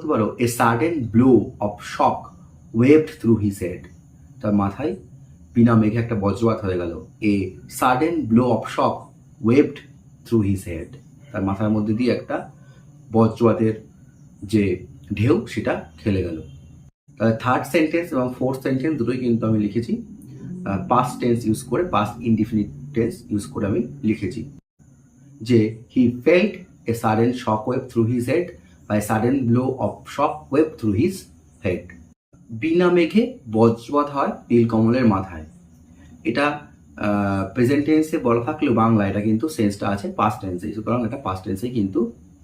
বলতে পারো a sudden blow of shock waved through his head. তার মাথায় বিনা মেঘে একটা বজ্রপাত হয়ে গেল। A sudden blow of shock waved through his head, তার মাথার মধ্যে দিয়ে একটা বজ্রপাতের যে ঢেউ সেটা খেলে গেল। তাহলে থার্ড সেন্টেন্স এবং ফোর্থ সেন্টেন্স দুটোই কিন্তু আমি লিখেছি পাস্ট টেন্স ইউজ করে, পাস্ট ইনডিফিনিট টেন্স ইউজ করে আমি লিখেছি যে he felt a sudden shock wave through his head বা a sudden blow of shock wave through his head. বিনা মেঘে বজ্রপাত হয় নীলকমলের মাথায়। এটা প্রেজেন্ট টেন্সে বলা থাকলেও বাংলা এটা কিন্তু সেন্সটা আছে পাস্ট টেন্সে, সুতরাং এটা পাস্ট টেন্সে কিন্তু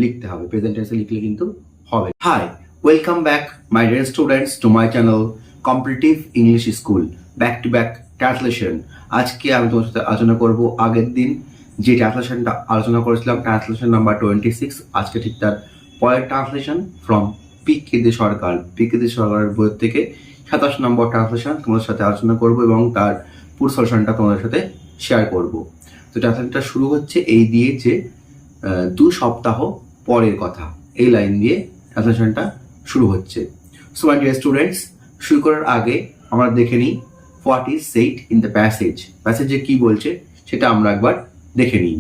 লিখতে হবে, প্রেজেন্ট টেন্সে লিখলে কিন্তু হবে। Hi, welcome back my dear students to my channel competitive English school back to back translation. আজকে আমি তোমার সাথে আলোচনা করব আগের দিন যে ট্রান্সলেশনটা আলোচনা করেছিলাম, ট্রান্সলেশন নাম্বার 26। আজকে ঠিক তার পরের ট্রান্সলেশন ফ্রম পি.কে.দে সরকার। পি.কে.দে সরকারের বই থেকে 27 নম্বর ট্রান্সলেশন তোমাদের সাথে আলোচনা করব এবং তার পুরো সলিউশনটা তোমাদের সাথে শেয়ার করব। তো ট্রান্সলেশনটা শুরু হচ্ছে এই দিয়ে যে 2 সপ্তাহ পরের কথা, এই লাইন দিয়ে ট্রান্সলেশনটা শুরু হচ্ছে। সো মাই ডিয়ার স্টুডেন্টস, শুরু করার আগে আমরা দেখে নিই what is said in the passage. প্যাসেজে কি বলছে সেটা আমরা একবার দেখে নিই।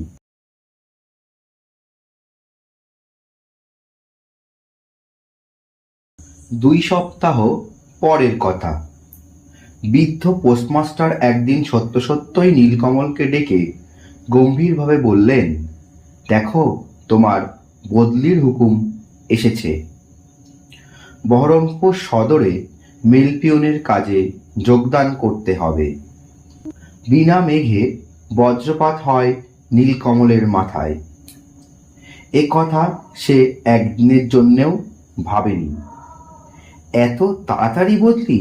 2 সপ্তাহ পরের কথা। বৃদ্ধ পোস্টমাস্টার একদিন সত্য সত্যই নীলকমলকে ডেকে গম্ভীরভাবে বললেন, দেখো তোমার বদলির হুকুম এসেছে। বহরমপুর সদরে মেলপিয়নের কাজে যোগদান করতে হবে। বিনা মেঘে বজ্রপাত হয় নীলকমলের মাথায়। এ কথা সে একদিনের জন্যেও ভাবেনি। এত তাড়াতাড়ি বদলি?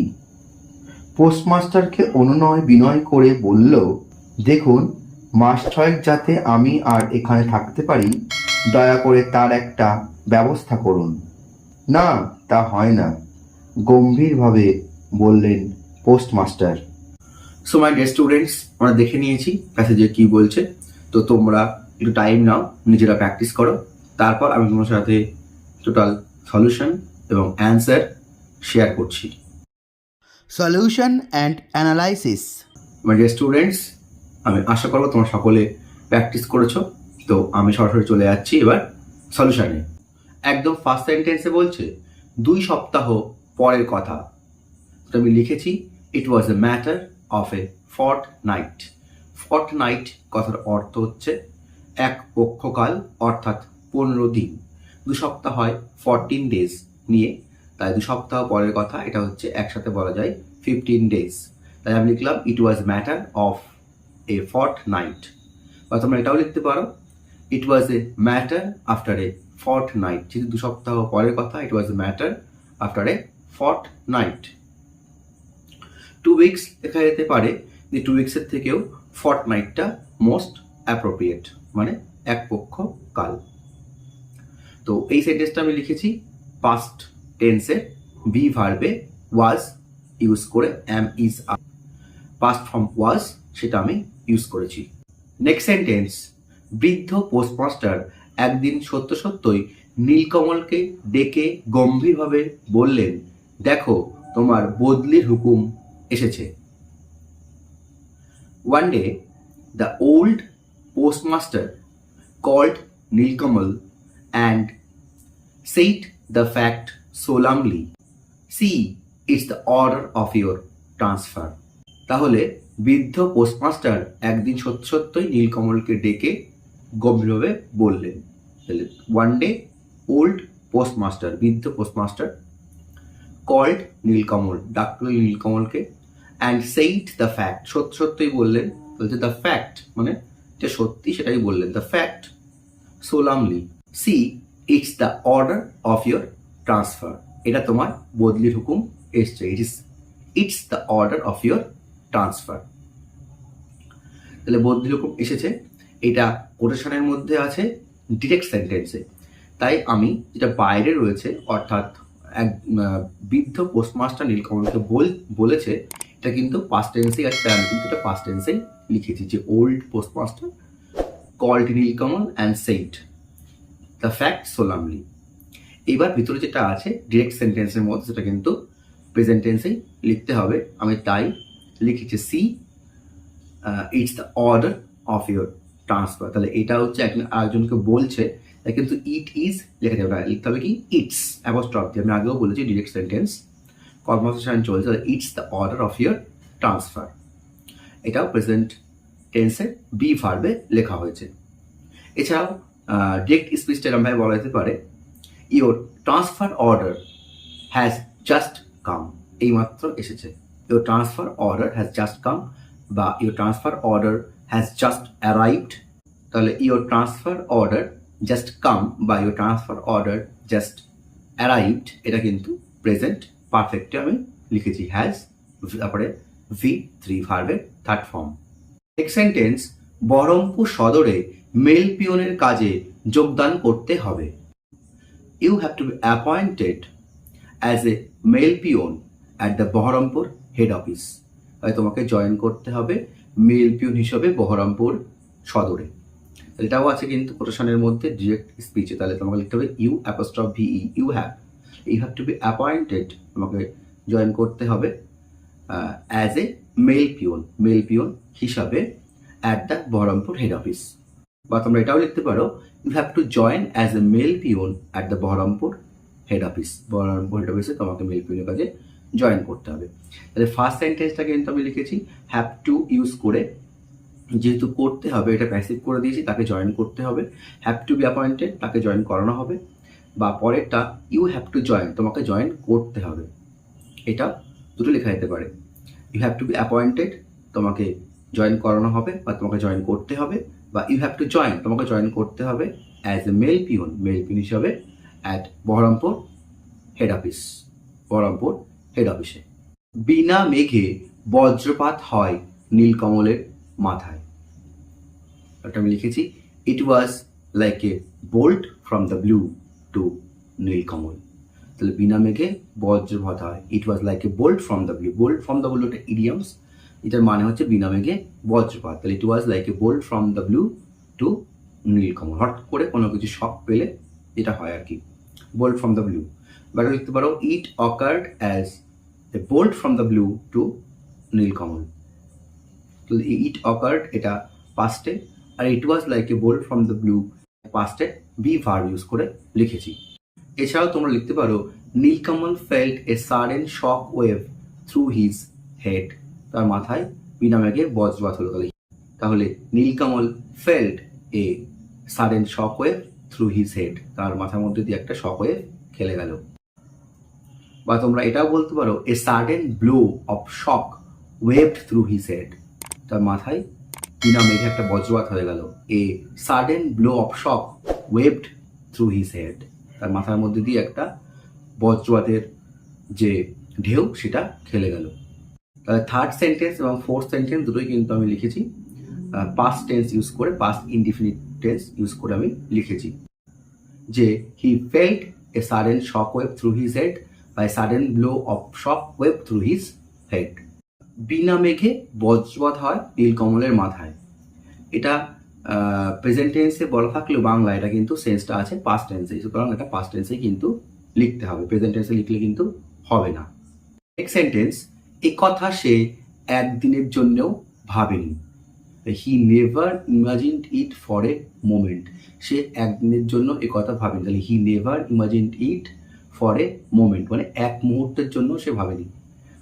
পোস্টমাস্টারকে অনুনয় বিনয় করে বলল, দেখুন, মাস 6 যাতে আমি আর এখানে থাকতে পারি, দয়া করে তার একটা ব্যবস্থা করুন। না, তা হয় না, গম্ভীরভাবে বললেন postmaster. So my dear students, আমরা দেখে নিয়েছি প্যাসেজে কি বলছে। তো তোমরা একটু টাইম নাও, নিজেরা প্র্যাকটিস করো, তারপর আমি তোমার সাথে টোটাল সলিউশন এবং অ্যান্সার শেয়ার করছি। Solution and analysis. My dear students, আমি আশা করবো তোমরা সকলে প্র্যাকটিস করেছো। তো আমি সরাসরি চলে যাচ্ছি এবার সলিউশনে। একদম ফার্স্ট সেন্টেন্সে বলছে 2 সপ্তাহ পরের কথা। তো আমি লিখেছি it was a matter of a fortnight. Fortnight কথার অর্থ হচ্ছে এক পক্ষকাল, অর্থাৎ 15 দিন। 2 সপ্তাহ হয় 14 ডেজ নিয়ে, তাই 2 সপ্তাহ পরের কথা, এটা হচ্ছে একসাথে বলা যায় 15 ডেজ। তাই আমি লিখলাম it was matter of a fortnight. বা তোমরা এটাও লিখতে পারো it was a matter after a fortnight. যেহেতু 2 সপ্তাহ পরের কথা, it was a matter after a fortnight. 2 weeks লেখা যেতে পারে, যে 2 উইকসের থেকেও ফর্টনাইটটা মোস্ট অ্যাপ্রোপ্রিয়েট, মানে এক পক্ষ কাল। তো এই সেন্টেন্সটা আমি লিখেছি পাস্ট টেন্সে বি ভার্বে ওয়াজ ইউজ করে, am is are, past form was সেটা আমি ইউজ করেছি। নেক্সট সেন্টেন্স, বৃদ্ধ পোস্টমাস্টার একদিন সত্য সত্যই নীলকমলকে ডেকে গম্ভীরভাবে বললেন, দেখো তোমার বদলির হুকুম এসেছে। One day, the old postmaster called Nilkamal and said the fact solemnly. See, it's the order of your transfer. তাহলে বৃদ্ধ পোস্টমাস্টার একদিন সত্য সত্যই নীলকমলকে ডেকে গম্ভীরভাবে বললেন। তাহলে one day, old postmaster, বৃদ্ধ পোস্টমাস্টার, called নীলকমল, ডাকল নীলকমলকে, and said the fact, সত্য সত্যই বললেন। বলছে দ্য ফ্যাক্ট মানে যে সত্যি সেটাই বললেন, the fact solemnly. See, it's the order of your transfer. এটা তোমার বদলির হুকুম এসছে। It's the order of your transfer. তাহলে বদলির হুকুম এসেছে, এটা কোটেশনের মধ্যে আছে ডিরেক্ট সেন্টেন্সে। তাই আমি যেটা বাইরে রয়েছে, অর্থাৎ এক বৃদ্ধ পোস্টমাস্টার নীলকমলকে বলেছে, এটা কিন্তু পাস্ট টেন্সেই আছে। আমি কিন্তু এটা পাস্ট টেন্সেই লিখেছি যে old postmaster called Nilkamal and said the fact solemnly. এইবার ভিতরে যেটা আছে ডিরেক্ট সেন্টেন্সের মধ্যে সেটা কিন্তু প্রেজেন্ট টেন্সেই লিখতে হবে। আমি তাই লিখেছি see it's the order of your transfer. তাহলে এটা হচ্ছে আরেকজনকে বলছে, তাই কিন্তু ইট ইজ লেখা যাবে না, লিখতে হবে কি ইটস অ্যাপোস্ট্রফ দিয়ে। আমি আগেও বলেছি ডিরেক্ট সেন্টেন্স কনভারসেশন চলছে, it's the order of your transfer. এটাও প্রেজেন্ট টেন্সের বি ভার্বে লেখা হয়েছে। এছাড়াও ডিরেক্ট স্পিচটা এরকমভাবে বলা যেতে পারে, your transfer order has just come, এইমাত্র এসেছে। Your transfer order has just come বা your transfer order has just arrived. তাহলে your transfer order just come বা your transfer order just arrived, এটা কিন্তু প্রেজেন্ট পারফেক্টে আমি লিখেছি হ্যাজ, তারপরে V3 ভার্বের third form. Next sentence, Baharampur সদরে মেল পিয়নের কাজে যোগদান করতে হবে। You have to be appointed as a mail peon at the Baharampur head office. তাই তোমাকে জয়েন করতে হবে মেল পিয়ন হিসেবে বহরমপুর সদরে। এটাও আছে কিন্তু কোটেশনের মধ্যে ডিরেক্ট স্পিচে। তাহলে তোমাকে লিখতে হবে you apostrophe V E, you have to be appointed, তোমাকে জয়েন করতে হবে অ্যাজ এ মেল পিয়ন হিসাবে at the Baharampur head office. বা তোমরা এটাও লিখতে পারো you have to join as a mail peon at the Baharampur head office. Baharampur head অফিসে তোমাকে মেল পিয়নের কাজে জয়েন করতে হবে। তাহলে ফার্স্ট সেন্টেন্সটা কিন্তু আমি লিখেছি হ্যাভ টু ইউজ করে, যেহেতু করতে হবে এটা প্যাসিভ করে দিয়েছি, তাকে জয়েন করতে হবে। হ্যাভ টু বি অ্যাপয়েন্টেড, তাকে জয়েন করানো হবে। বা পরেরটা ইউ হ্যাভ টু জয়েন, তোমাকে জয়েন করতে হবে। এটা দুটো লেখা যেতে পারে, you have to be appointed, তোমাকে জয়েন করানো হবে বা তোমাকে জয়েন করতে হবে, বা ইউ হ্যাভ টু জয়েন, তোমাকে জয়েন করতে হবে অ্যাজ এ মেল পিয়ন হিসাবে অ্যাট বহরমপুর হেড অফিসে। বিনা মেঘে বজ্রপাত হয় নীলকমলের মাথায়। এটা আমি লিখেছি it was like a bolt from the blue to Nilkamal. তাহলে বিনা মেঘে বজ্রপাত হয়, it was like a bolt from the blue. Bolt from the blue একটা ইডিয়ামস, এটার মানে হচ্ছে বিনা মেঘে বজ্রপাত। তাহলে it was like a bolt from the blue to Nilkamal. হঠাৎ করে কোনো কিছু শক পেলে এটা হয় আর কি, বোল্ট ফ্রম দ্য ব্লু। বা লিখতে পারো it occurred as a bolt from the blue to Nilkamal. তাহলে ইট অকার্ড এটা পাস্টে, আর it was like a bolt from the blue পাস্টে বি ভার্ব ইউজ করে লিখেছি। এছাড়াও তোমরা লিখতে পারো Nilkamal felt a sudden shock wave through his head, তার মাথায় বিনা মেঘে বজ্রপাত হলো। তাহলে Nilkamal felt a sudden shock wave through his head, তার মাথার মধ্যে দিয়ে একটা শক ওয়েভ খেলে গেল। বা তোমরা এটাও বলতে পারো a sudden blow of shock waved through his head, তার মাথায় বিনা মেঘে একটা বজ্রপাত হয়ে গেল। A sudden blow of shock waved through his head, তার মাথার মধ্যে দিয়ে একটা বজ্রপাতের যে ঢেউ সেটা খেলে গেল। তাহলে থার্ড সেন্টেন্স এবং ফোর্থ সেন্টেন্স দুটোই কিন্তু আমি লিখেছি পাস্ট টেন্স ইউজ করে, পাস্ট ইনডিফিনিট টেন্স ইউজ করে আমি লিখেছি যে he felt a sudden shock wave through his head বা sudden blow of shock wave through his head. বিনা মেঘে বজ্রপাত হয় নীলকমলের মাথায়, এটা প্রেজেন্ট টেন্সে বলা থাকলেও বাংলা এটা কিন্তু সেন্সটা আছে পাস্ট টেন্সে, সুতরাং এটা পাস্ট টেন্সে কিন্তু লিখতে হবে, প্রেজেন্ট টেন্সে লিখলে কিন্তু হবে না। নেক্সট সেন্টেন্স, এ কথা সে একদিনের জন্যও ভাবেনি। He never imagined it for a moment, সে একদিনের জন্য এ কথা ভাবেনি। তাহলে he never imagined it for a moment মানে এক মুহূর্তের জন্য সে ভাবেনি।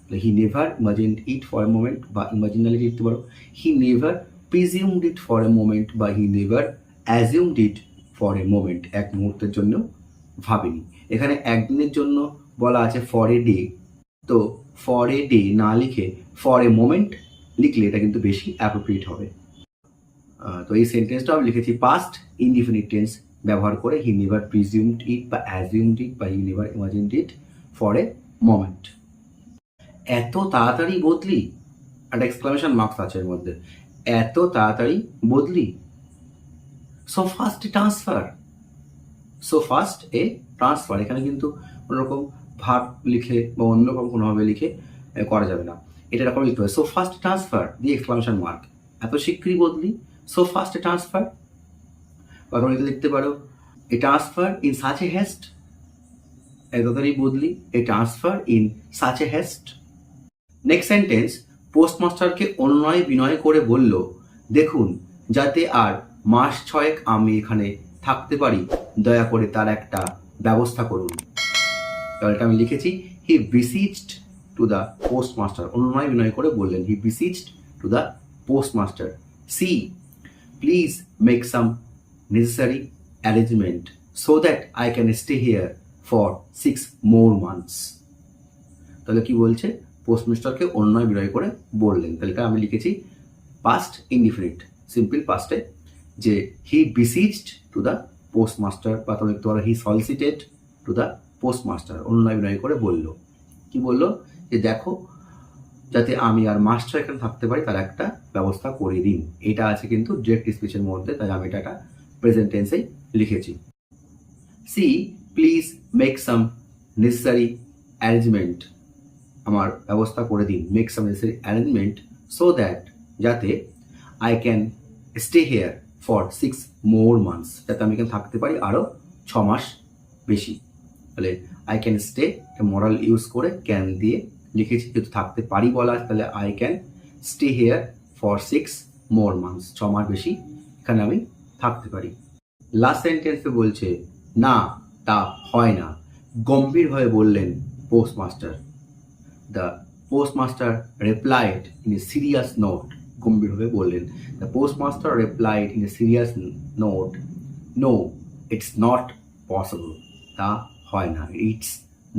তাহলে he never imagined it for a moment বা ইমাজিনালি লিখতে পারো he never presumed it for a moment বা he never assumed it for a moment, এক মুহূর্তের জন্য ভাবেনি। এখানে একদিনের জন্য বলা আছে ফর এ ডে, তো ফর এ ডে না লিখে ফর এ মোমেন্ট লিখলে এটা কিন্তু বেশি অ্যাপ্রোপ্রিয়েট হবে। তো এই সেন্টেন্সটা আমি লিখেছি পাস্ট ইনডিফিনিট টেন্স ব্যবহার করে, হি নেভার প্রিজিউমড ইট বা অ্যাজিউমড ইট বা he never imagined it for a moment. এত তাড়াতাড়ি বদলি, একটা এক্সক্লামেশন মার্কস আছে এর মধ্যে, এত তাড়াতাড়ি বদলি। So fast a transfer, so fast a transfer, এখানে কিন্তু কোনোরকম ভাব লিখে বা অন্যরকম কোনোভাবে লিখে করা যাবে না, এটা এরকম লিখতে হবে সো ফাস্ট ট্রান্সফার দিয়ে এক্সক্লামেশন মার্ক, এত শীঘ্রই বদলি, সো ফাস্ট এ ট্রান্সফার। বা তোমরা লিখতে পারো a transfer in such a haste, এত তাড়াতাড়ি বদলি a transfer in such a haste. Next sentence, পোস্টমাস্টারকে অনুনয় বিনয় করে বলল, দেখুন যাতে আর মাস 6 আমি এখানে থাকতে পারি, দয়া করে তার একটা ব্যবস্থা করুন। তাহলে এটা আমি লিখেছি, he besieged to the postmaster, অনুনয় বিনয় করে বললেন, he besieged to the postmaster. Sir, please make some necessary arrangement so that I can stay here for 6 more months। তাহলে কি বলছে, পোস্টমাস্টারকে অনুনয় বিনয় করে বললেন। তাহলে আমি লিখেছি পাস্ট ইনডিফিনিট, সিম্পল পাস্টে, যে হি বিসিজড টু দ্য পোস্টমাস্টার, বা তুমি লিখতে পারো হি সলিসিটেড টু দ্য পোস্টমাস্টার, অনুনয় বিনয় করে বলল। কি বললো, যে দেখো যাতে আমি আর মাস 6 এখানে থাকতে পারি তার একটা ব্যবস্থা করে দিন। এটা আছে কিন্তু ডিরেক্ট স্পিচের মধ্যে, তাই আমি এটা প্রেজেন্ট টেন্সেই লিখেছি। Sir, please make some necessary arrangement, আমার ব্যবস্থা করে দিন, make some necessary arrangement so that, যাতে I can stay here for 6 more months, যাতে আমি এখানে থাকতে পারি আরও 6 মাস বেশি। তাহলে I can stay moral use করে ক্যান দিয়ে লিখেছি, যেহেতু থাকতে পারি বলা আছে, তাহলে I can stay here for 6 more months, 6 মাস বেশি এখানে আমি থাকতে পারি। লাস্ট সেন্টেন্সে বলছে, না তা হয় না, গম্ভীরভাবে বললেন postmaster. The postmaster replied in a serious note, গম্ভীরভাবে বললেন। The postmaster replied in a serious note, no it's not possible, তা হয় না, ইটস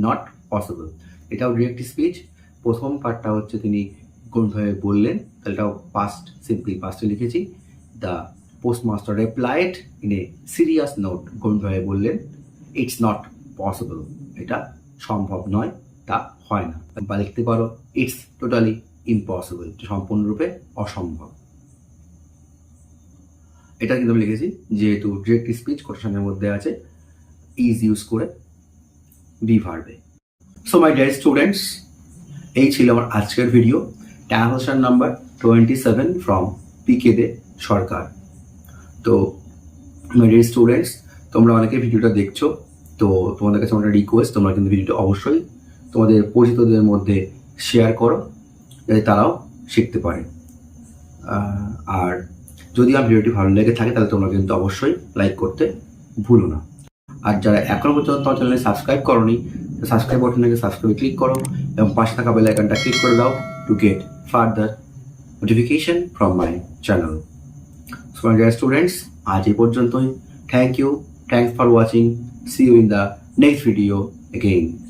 নট পসিবল। এটাও ডিরেক্ট স্পিচ। প্রথম পার্টটা হচ্ছে তিনি গম্ভীরভাবে বললেন, তাহলে এটাও পাস্ট, সিম্পলি পাস্টে লিখেছি। The postmaster replied in a serious note, গম্ভীরভাবে বললেন, ইটস নট পসিবল, এটা সম্ভব নয়, তা হয় না। বা লিখতে পারো ইটস টোটালি ইম্পসিবল, সম্পূর্ণরূপে অসম্ভব। এটা কিন্তু আমি লিখেছি যেহেতু ডিরেক্ট স্পিচ কোটেশনের মধ্যে আছে, ইজ ইউজ করে বি ভার্বে। সো মাই ডিয়ার স্টুডেন্টস, এই ছিল আমার আজকের video, translation number 27 from PK De Sarkar. তো মাই ডিয়ার স্টুডেন্টস, তোমরা অনেকে ভিডিওটা দেখছো, তো তোমাদের কাছে আমার রিকোয়েস্ট, তোমরা কিন্তু ভিডিওটা অবশ্যই তোমাদের পরিচিতদের মধ্যে শেয়ার করো, যাতে তারাও শিখতে পারে। আর যদি আমার ভিডিওটি ভালো লেগে থাকে তাহলে তোমরা কিন্তু অবশ্যই লাইক করতে ভুলো না। আর যারা এখনো পর্যন্ত আমার চ্যানেলে সাবস্ক্রাইব করোনি, সাবস্ক্রাইব বাটনে সাবস্ক্রাইব ক্লিক করো এবং পাশে থাকা বেল আইকনটা ক্লিক করে দাও to get further notification from my channel. So my dear students, আজ এই পর্যন্তই। Thank you, thanks for watching, see you in the next video again.